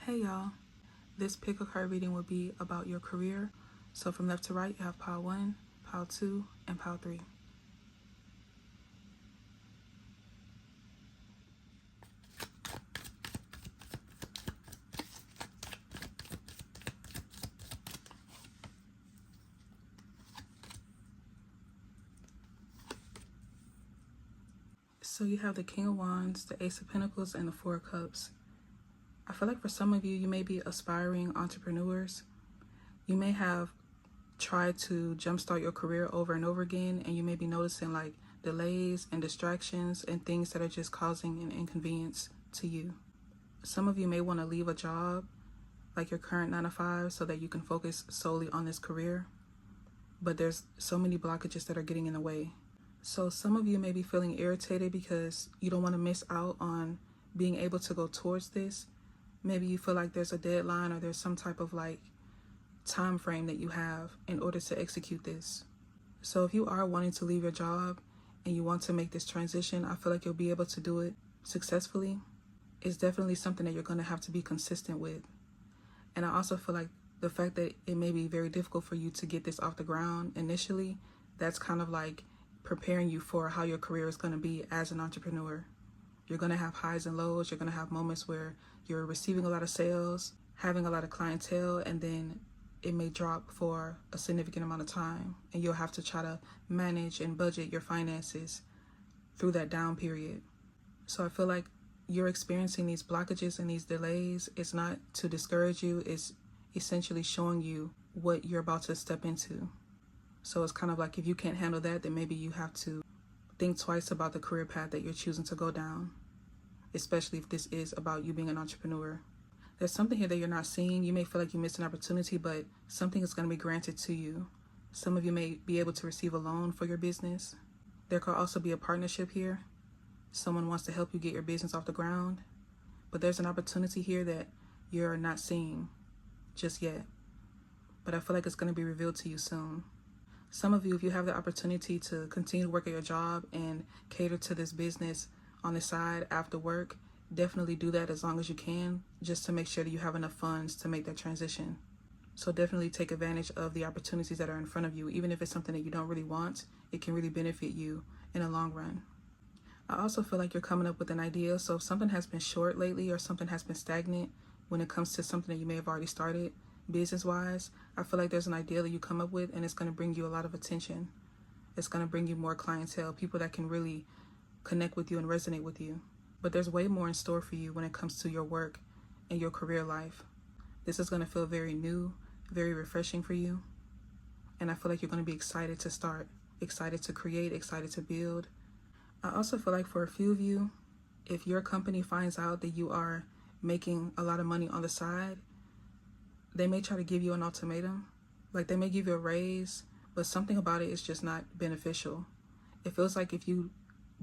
Hey y'all, this pick a card reading will be about your career. So from left to right, you have pile 1, pile 2, and pile 3. So you have the King of Wands, the Ace of Pentacles, and the Four of Cups. I feel like for some of you, you may be aspiring entrepreneurs. You may have tried to jumpstart your career over and over again, and you may be noticing like delays and distractions and things that are just causing an inconvenience to you. Some of you may want to leave a job, like your current 9-to-5, so that you can focus solely on this career. But there's so many blockages that are getting in the way. So some of you may be feeling irritated because you don't want to miss out on being able to go towards this. Maybe you feel like there's a deadline or there's some type of like time frame that you have in order to execute this. So if you are wanting to leave your job and you want to make this transition, I feel like you'll be able to do it successfully. It's definitely something that you're going to have to be consistent with. And I also feel like the fact that it may be very difficult for you to get this off the ground initially, that's kind of like preparing you for how your career is going to be as an entrepreneur. You're going to have highs and lows. You're going to have moments where you're receiving a lot of sales, having a lot of clientele, and then it may drop for a significant amount of time. And you'll have to try to manage and budget your finances through that down period. So I feel like you're experiencing these blockages and these delays. It's not to discourage you. It's essentially showing you what you're about to step into. So it's kind of like if you can't handle that, then maybe you have to think twice about the career path that you're choosing to go down, especially if this is about you being an entrepreneur. There's something here that you're not seeing. You may feel like you missed an opportunity, but something is going to be granted to you. Some of you may be able to receive a loan for your business. There could also be a partnership here. Someone wants to help you get your business off the ground, but there's an opportunity here that you're not seeing just yet. But I feel like it's going to be revealed to you soon. Some of you, if you have the opportunity to continue to work at your job and cater to this business on the side after work, definitely do that as long as you can, just to make sure that you have enough funds to make that transition. So definitely take advantage of the opportunities that are in front of you. Even if it's something that you don't really want, it can really benefit you in the long run. I also feel like you're coming up with an idea. So if something has been short lately or something has been stagnant when it comes to something that you may have already started, business-wise, I feel like there's an idea that you come up with and it's going to bring you a lot of attention. It's going to bring you more clientele, people that can really connect with you and resonate with you. But there's way more in store for you when it comes to your work and your career life. This is going to feel very new, very refreshing for you. And I feel like you're going to be excited to start, excited to create, excited to build. I also feel like for a few of you, if your company finds out that you are making a lot of money on the side, they may try to give you an ultimatum. Like they may give you a raise, but something about it is just not beneficial. It feels like if you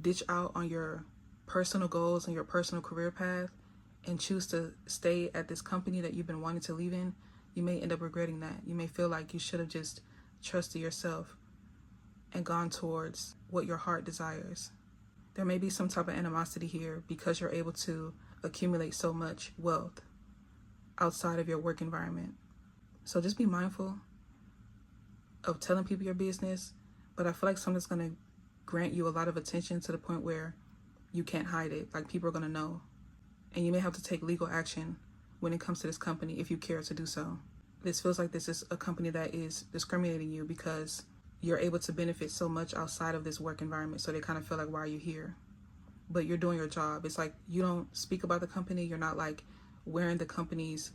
ditch out on your personal goals and your personal career path and choose to stay at this company that you've been wanting to leave in, you may end up regretting that. You may feel like you should have just trusted yourself and gone towards what your heart desires. There may be some type of animosity here because you're able to accumulate so much wealth outside of your work environment. So just be mindful of telling people your business, but I feel like something's going to grant you a lot of attention to the point where you can't hide it. Like people are going to know. And you may have to take legal action when it comes to this company if you care to do so. This feels like this is a company that is discriminating you because you're able to benefit so much outside of this work environment. So they kind of feel like, why are you here? But you're doing your job. It's like you don't speak about the company. You're not like wearing the company's,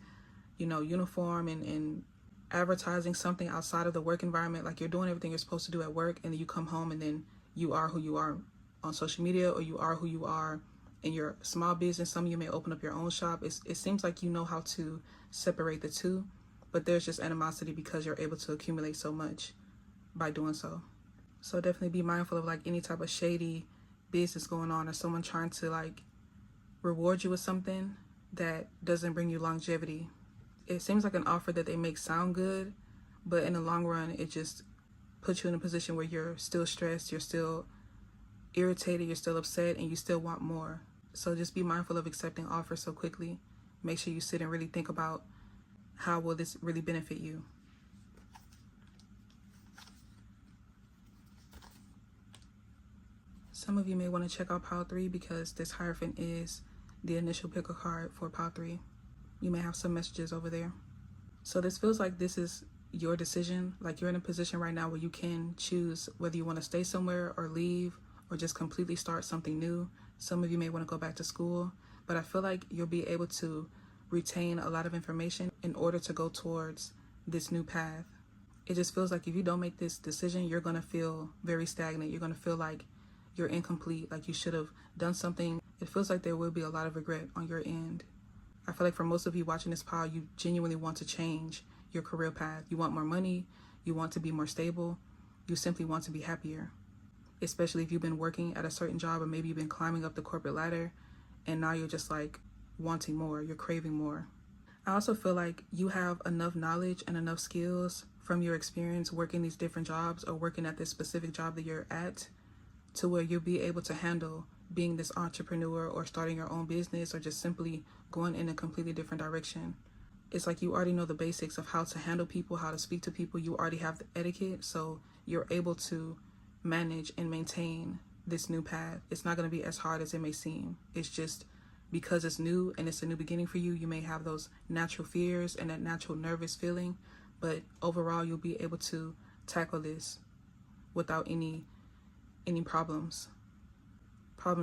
uniform and advertising something outside of the work environment. Like you're doing everything you're supposed to do at work, and then you come home and then you are who you are on social media, or you are who you are in your small business. Some of you may open up your own shop. It seems like you know how to separate the two, but there's just animosity because you're able to accumulate so much by doing so. So definitely be mindful of like any type of shady business going on, or someone trying to like reward you with something that doesn't bring you longevity. It seems like an offer that they make sound good, but in the long run, it just puts you in a position where you're still stressed, you're still irritated, you're still upset, and you still want more. So just be mindful of accepting offers so quickly make sure you sit and really think about how will this really benefit you. Some of you may want to check out pile 3 because this Hierophant is the initial pick a card for pile 3. You may have some messages over there. So this feels like this is your decision. Like you're in a position right now where you can choose whether you want to stay somewhere or leave or just completely start something new. Some of you may want to go back to school, but I feel like you'll be able to retain a lot of information in order to go towards this new path. It just feels like if you don't make this decision, you're going to feel very stagnant. You're going to feel like you're incomplete, like you should have done something. It feels like there will be a lot of regret on your end. I feel like for most of you watching this pile, you genuinely want to change your career path. You want more money, you want to be more stable, you simply want to be happier. Especially if you've been working at a certain job or maybe you've been climbing up the corporate ladder and now you're just like wanting more, you're craving more. I also feel like you have enough knowledge and enough skills from your experience working these different jobs or working at this specific job that you're at to where you'll be able to handle being this entrepreneur or starting your own business or just simply going in a completely different direction. It's like you already know the basics of how to handle people, how to speak to people. You already have the etiquette, so you're able to manage and maintain this new path. It's not going to be as hard as it may seem. It's just because it's new and it's a new beginning for you, you may have those natural fears and that natural nervous feeling, but overall you'll be able to tackle this without any problems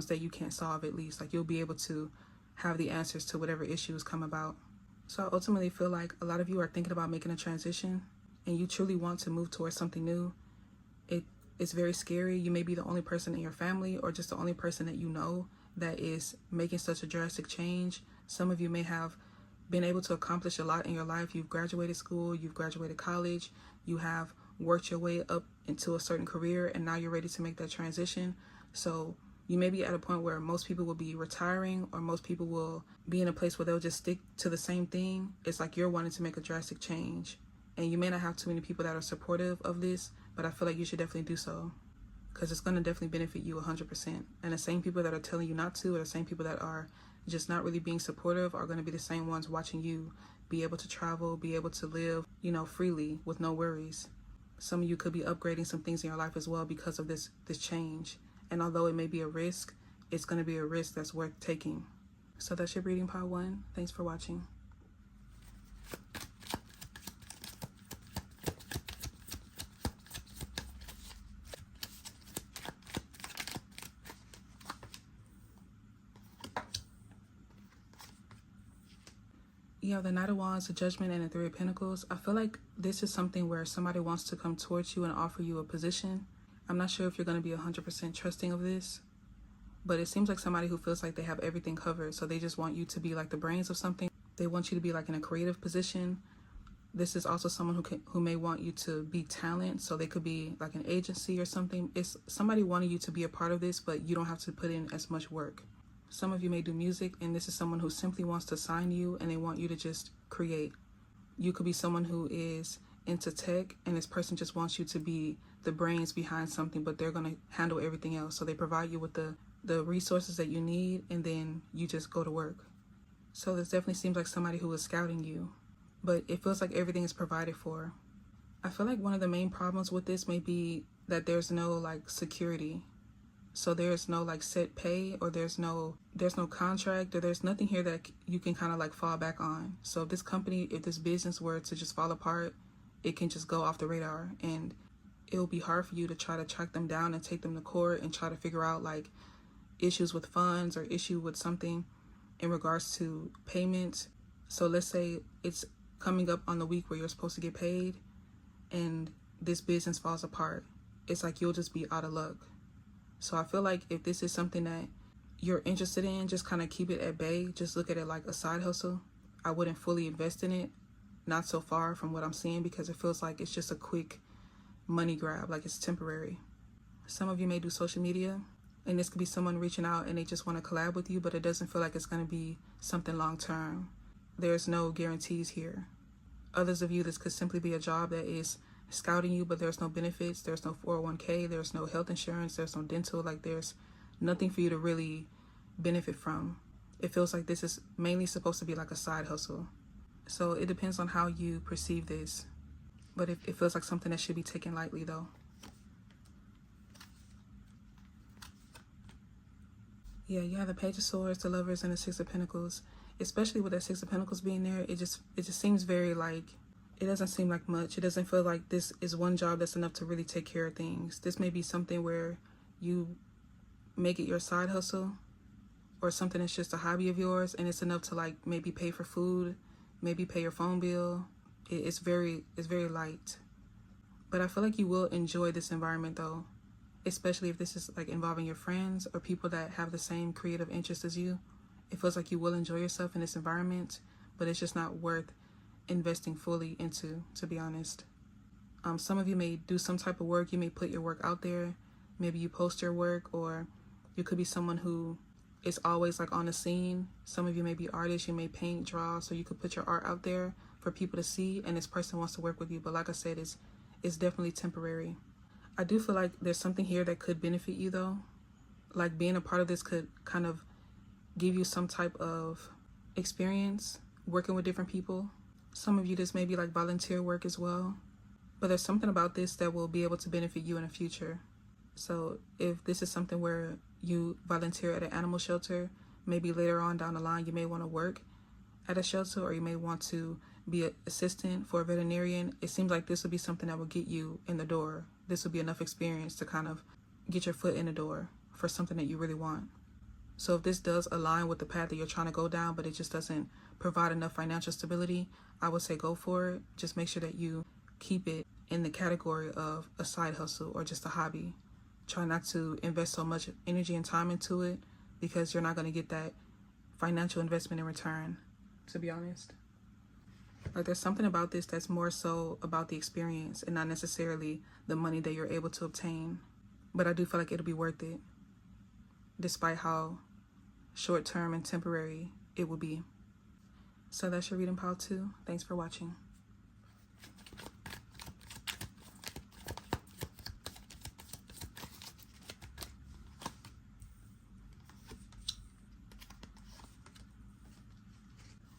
that you can't solve. At least like you'll be able to have the answers to whatever issues come about. So I ultimately feel like a lot of you are thinking about making a transition and you truly want to move towards something new. It's very scary. You may be the only person in your family or just the only person that you know that is making such a drastic change. Some of you may have been able to accomplish a lot in your life. You've graduated school, you've graduated college, you have worked your way up into a certain career, and now you're ready to make that transition. So you may be at a point where most people will be retiring or most people will be in a place where they'll just stick to the same thing. It's like you're wanting to make a drastic change. And you may not have too many people that are supportive of this, but I feel like you should definitely do so because it's going to definitely benefit you 100%. And the same people that are telling you not to or the same people that are just not really being supportive are going to be the same ones watching you be able to travel, be able to live, freely with no worries. Some of you could be upgrading some things in your life as well because of this change. And although it may be a risk, it's going to be a risk that's worth taking. So that's your reading, pile 1. Thanks for watching. You have the Knight of Wands, the Judgment, and the Three of Pentacles. I feel like this is something where somebody wants to come towards you and offer you a position. I'm not sure if you're going to be 100% trusting of this, but it seems like somebody who feels like they have everything covered. So they just want you to be like the brains of something. They want you to be like in a creative position. This is also someone who may want you to be talent. So they could be like an agency or something. It's somebody wanting you to be a part of this, but you don't have to put in as much work. Some of you may do music, and this is someone who simply wants to sign you and they want you to just create. You could be someone who is into tech, and this person just wants you to be the brains behind something, but they're going to handle everything else. So they provide you with the resources that you need, and then you just go to work. So this definitely seems like somebody who is scouting you, but it feels like everything is provided for. I feel like one of the main problems with this may be that there's no like security. So there's no like set pay, or there's no contract, or there's nothing here that you can kind of like fall back on. So if this company, if this business were to just fall apart, it can just go off the radar, and it'll be hard for you to try to track them down and take them to court and try to figure out like issues with funds or issue with something in regards to payment. So let's say it's coming up on the week where you're supposed to get paid and this business falls apart. It's like you'll just be out of luck. So I feel like if this is something that you're interested in, just kind of keep it at bay. Just look at it like a side hustle. I wouldn't fully invest in it. Not so far from what I'm seeing, because it feels like it's just a quick money grab, like it's temporary. Some of you may do social media, and this could be someone reaching out and they just want to collab with you, but it doesn't feel like it's going to be something long term. There's no guarantees here. Others of you, this could simply be a job that is scouting you, but there's no benefits, there's no 401k, there's no health insurance, there's no dental, like there's nothing for you to really benefit from. it feels like this is mainly supposed to be like a side hustle. So it depends on how you perceive this. But it feels like something that should be taken lightly though. Yeah, you have the Page of Swords, the Lovers, and the Six of Pentacles. Especially with that Six of Pentacles being there, it just seems very like, it doesn't seem like much. It doesn't feel like this is one job that's enough to really take care of things. This may be something where you make it your side hustle, or something that's just a hobby of yours, and it's enough to like maybe pay for food, maybe pay your phone bill. It's very light. But I feel like you will enjoy this environment though, especially if this is like involving your friends or people that have the same creative interests as you. It feels like you will enjoy yourself in this environment, but it's just not worth investing fully into, to be honest. Some of you may do some type of work. You may put your work out there. Maybe you post your work, or you could be someone who is always like on the scene. Some of you may be artists. You may paint, draw, so you could put your art out there for people to see, and this person wants to work with you. But like I said, it's definitely temporary. I do feel like there's something here that could benefit you though. Like being a part of this could kind of give you some type of experience working with different people. Some of you, this may be like volunteer work as well. But there's something about this that will be able to benefit you in the future. So if this is something where you volunteer at an animal shelter, maybe later on down the line you may want to work at a shelter, or you may want to be an assistant for a veterinarian. It seems like this would be something that will get you in the door. This would be enough experience to kind of get your foot in the door for something that you really want. So if this does align with the path that you're trying to go down, but it just doesn't provide enough financial stability, I would say go for it. Just make sure that you keep it in the category of a side hustle or just a hobby. Try not to invest so much energy and time into it, because you're not going to get that financial investment in return, to be honest. Like there's something about this that's more so about the experience and not necessarily the money that you're able to obtain. But I do feel like it'll be worth it, despite how short-term and temporary it will be. So that's your reading pile 2. Thanks for watching.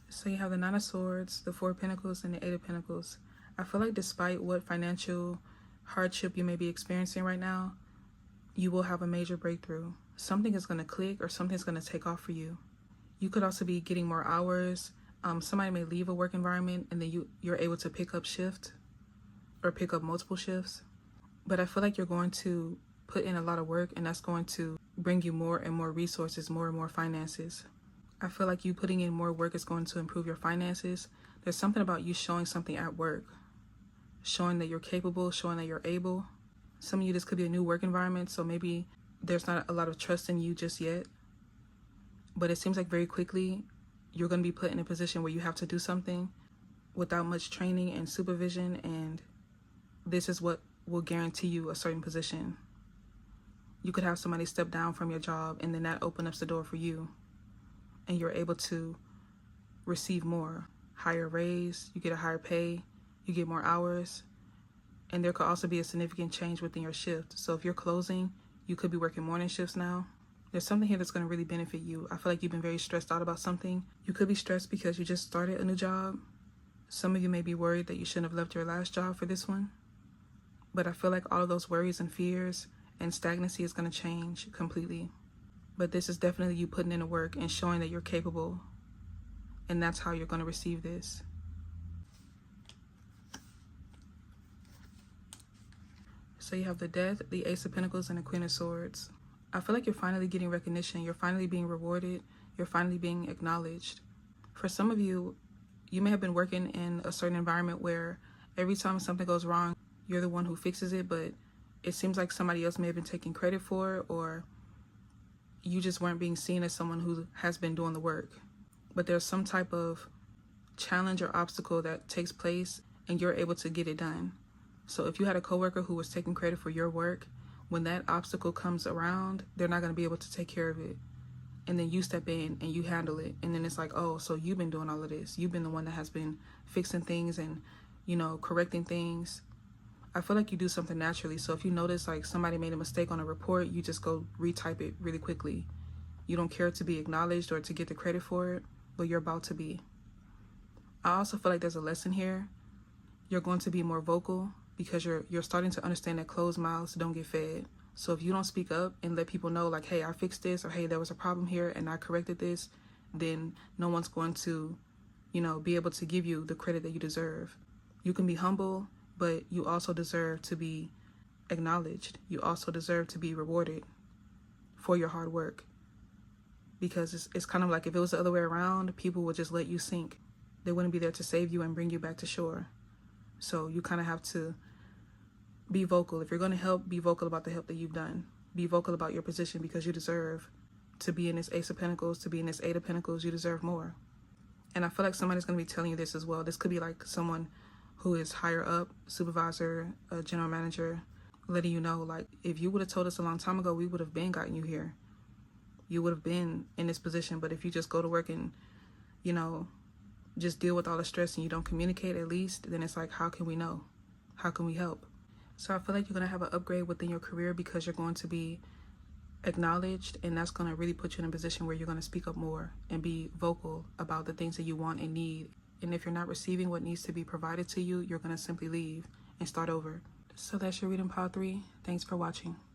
So you have the Nine of Swords, the Four of Pentacles, and the Eight of Pentacles. I feel like despite what financial hardship you may be experiencing right now, you will have a major breakthrough. Something is going to click, or something's going to take off for you. You could also be getting more hours. Somebody may leave a work environment and then you're able to pick up shift or pick up multiple shifts. But I feel like you're going to put in a lot of work, and that's going to bring you more and more resources, more and more finances. I feel like you putting in more work is going to improve your finances. There's something about you showing something at work, showing that you're capable, showing that you're able. Some of you, this could be a new work environment, so maybe there's not a lot of trust in you just yet. But it seems like very quickly you're going to be put in a position where you have to do something without much training and supervision, and this is what will guarantee you a certain position. You could have somebody step down from your job, and then that opens up the door for you, and you're able to receive more, higher raise, you get a higher pay, you get more hours, and there could also be a significant change within your shift. So if you're closing, you could be working morning shifts now. There's something here that's going to really benefit you. I feel like you've been very stressed out about something. You could be stressed because you just started a new job. Some of you may be worried that you shouldn't have left your last job for this one. But I feel like all of those worries and fears and stagnancy is going to change completely. But this is definitely you putting in the work and showing that you're capable. And that's how you're going to receive this. So you have the Death, the Ace of Pentacles, and the Queen of Swords. I feel like you're finally getting recognition. You're finally being rewarded. You're finally being acknowledged. For some of you, you may have been working in a certain environment where every time something goes wrong, you're the one who fixes it, but it seems like somebody else may have been taking credit for it, or you just weren't being seen as someone who has been doing the work. But there's some type of challenge or obstacle that takes place, and you're able to get it done. So if you had a coworker who was taking credit for your work, when that obstacle comes around, they're not going to be able to take care of it. And then you step in and you handle it. And then it's like, oh, so you've been doing all of this. You've been the one that has been fixing things and, correcting things. I feel like you do something naturally. So if you notice like somebody made a mistake on a report, you just go retype it really quickly. You don't care to be acknowledged or to get the credit for it, but you're about to be. I also feel like there's a lesson here. You're going to be more vocal because you're starting to understand that closed mouths don't get fed. So if you don't speak up and let people know, like, hey, I fixed this, or hey, there was a problem here and I corrected this, then no one's going to, be able to give you the credit that you deserve. You can be humble, but you also deserve to be acknowledged. You also deserve to be rewarded for your hard work. Because it's kind of like if it was the other way around, people would just let you sink. They wouldn't be there to save you and bring you back to shore. So you kind of have to be vocal. If you're going to help, be vocal about the help that you've done. Be vocal about your position, because you deserve to be in this Ace of Pentacles, to be in this Eight of Pentacles. You deserve more. And I feel like somebody's going to be telling you this as well. This could be like someone who is higher up, supervisor, a general manager, letting you know, like, if you would have told us a long time ago, we would have been gotten you here. You would have been in this position. But if you just go to work and, just deal with all the stress and you don't communicate at least, then it's like, how can we know? How can we help? So I feel like you're going to have an upgrade within your career because you're going to be acknowledged, and that's going to really put you in a position where you're going to speak up more and be vocal about the things that you want and need. And if you're not receiving what needs to be provided to you, you're going to simply leave and start over. So that's your reading, pile 3. Thanks for watching.